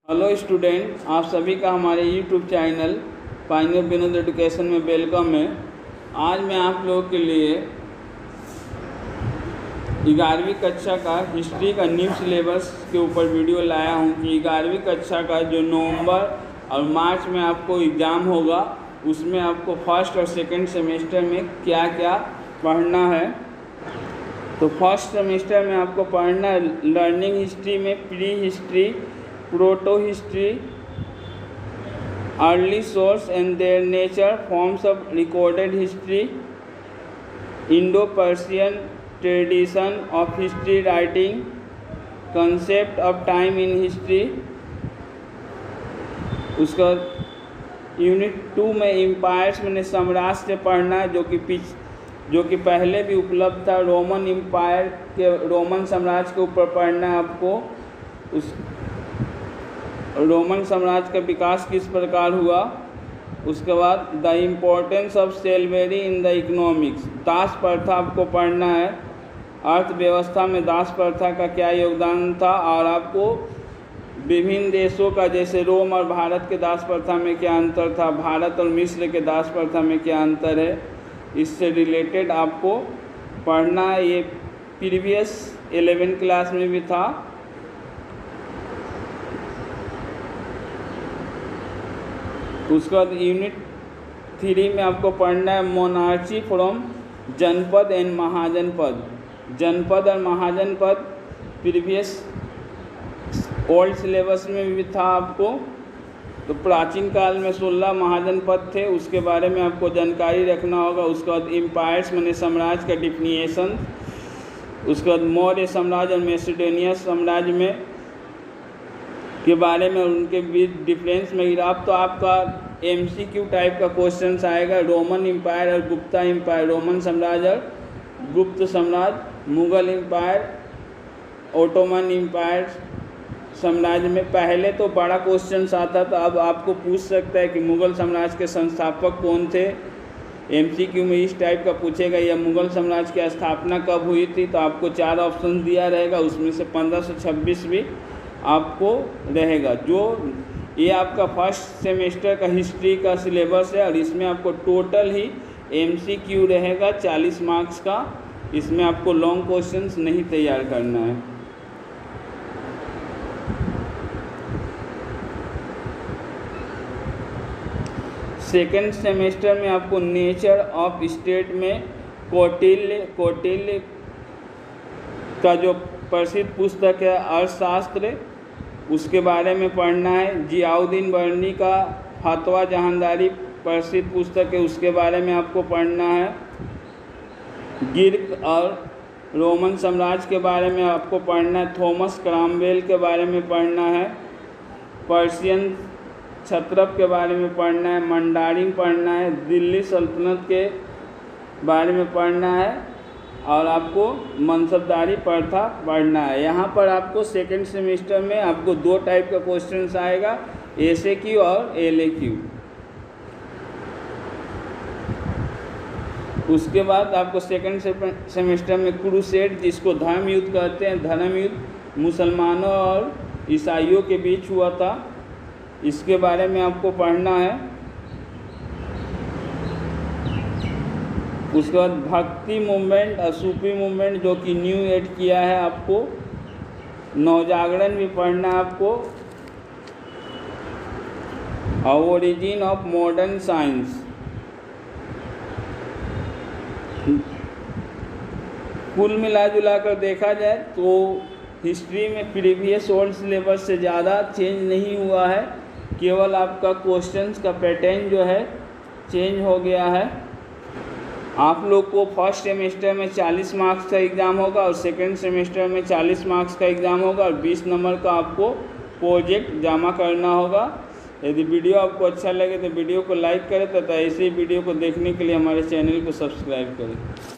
Hello student, आप सभी का हमारे YouTube channel pioneer Vinod education में वेलकम है। आज मैं आप लोगों के लिए 11वीं कक्षा का हिस्ट्री का न्यू सिलेबस के ऊपर वीडियो लाया हूं कि 11वीं कक्षा का जो नवंबर और मार्च में आपको एग्ज़ाम होगा उसमें आपको फर्स्ट और सेकंड सेमेस्टर में क्या क्या पढ़ना है। तो फर्स्ट सेमेस्टर में आपको पढ़ना है लर्निंग हिस्ट्री में pre history, proto history, early source and their nature, forms of recorded history, Indo Persian tradition of history writing, concept of time in history. उसका यूनिट 2 में एम्पायर्स मैंने साम्राज्य से पढ़ना है जो कि पहले भी उपलब्ध था। रोमन एम्पायर के रोमन साम्राज्य के ऊपर पढ़ना है आपको। उस रोमन साम्राज्य का विकास किस प्रकार हुआ। उसके बाद the importance of slavery in the economics, दास प्रथा आपको पढ़ना है। अर्थव्यवस्था में दास प्रथा का क्या योगदान था और आपको विभिन्न देशों का जैसे रोम और भारत के दास प्रथा में क्या अंतर था, भारत और मिस्र के दास प्रथा में क्या अंतर है, इससे रिलेटेड आपको पढ़ना है। ये प्रीवियस 11 क्लास में भी था। उसके बाद यूनिट 3 में आपको पढ़ना है मोनार्ची फ्रॉम जनपद एंड महाजनपद। जनपद और महाजनपद प्रीवियस ओल्ड सिलेबस में भी था आपको। तो प्राचीन काल में 16 महाजनपद थे, उसके बारे में आपको जानकारी रखना होगा। उसके बाद एम्पायर्स मैंने साम्राज्य का डिफिनीशन, उसके बाद मौर्य साम्राज्य और मैसेडोनिया साम्राज्य में के बारे में उनके बीच डिफरेंस में गिराव। तो आपका MCQ टाइप का क्वेश्चन आएगा। रोमन एम्पायर और गुप्ता एम्पायर, रोमन साम्राज्य और गुप्त साम्राज्य, मुगल एम्पायर, ओटोमन एम्पायर साम्राज्य में पहले तो बड़ा क्वेश्चन आता था। अब आपको पूछ सकता है कि मुगल साम्राज्य के संस्थापक कौन थे। MCQ में इस टाइप का पूछेगा या मुगल साम्राज्य की स्थापना कब हुई थी। तो आपको 4 ऑप्शन दिया रहेगा, उसमें से 1526 भी आपको रहेगा। जो ये आपका फर्स्ट सेमेस्टर का हिस्ट्री का सिलेबस है और इसमें आपको टोटल ही MCQ रहेगा 40 मार्क्स का। इसमें आपको लॉन्ग क्वेश्चंस नहीं तैयार करना है। सेकेंड सेमेस्टर में आपको नेचर ऑफ स्टेट में कौटिल्य का जो प्रसिद्ध पुस्तक है अर्थशास्त्र, उसके बारे में पढ़ना है। जियाउद्दीन बर्नी का फतवा जहांदारी प्रसिद्ध पुस्तक है, उसके बारे में आपको पढ़ना है। ग्रीक और रोमन साम्राज्य के बारे में आपको पढ़ना है। थॉमस क्रॉमवेल के बारे में पढ़ना है। पर्शियन क्षत्रप के बारे में पढ़ना है। मंडारिन पढ़ना है। दिल्ली सल्तनत के बारे में पढ़ना है और आपको मनसबदारी प्रथा पढ़ना है। यहाँ पर आपको सेकंड सेमेस्टर में आपको 2 टाइप का क्वेश्चन आएगा, SAQ और LAQ। उसके बाद आपको सेकंड सेमेस्टर में क्रूसेड, जिसको धर्म युद्ध कहते हैं, धर्म युद्ध मुसलमानों और ईसाइयों के बीच हुआ था, इसके बारे में आपको पढ़ना है। उसके बाद भक्ति मूवमेंट और सूफी मूवमेंट जो कि न्यू ऐड किया है आपको। नवजागरण भी पढ़ना है आपको। और ओरिजिन ऑफ मॉडर्न साइंस। कुल मिला जुला कर देखा जाए तो हिस्ट्री में प्रीवियस ओल्ड सिलेबस से ज़्यादा चेंज नहीं हुआ है, केवल आपका क्वेश्चंस का पैटर्न जो है चेंज हो गया है। आप लोग को फर्स्ट सेमेस्टर में 40 मार्क्स का एग्ज़ाम होगा और सेकंड सेमेस्टर में 40 मार्क्स का एग्ज़ाम होगा और 20 नंबर का आपको प्रोजेक्ट जमा करना होगा। यदि वीडियो आपको अच्छा लगे तो वीडियो को लाइक करें तथा ऐसे ही वीडियो को देखने के लिए हमारे चैनल को सब्सक्राइब करें।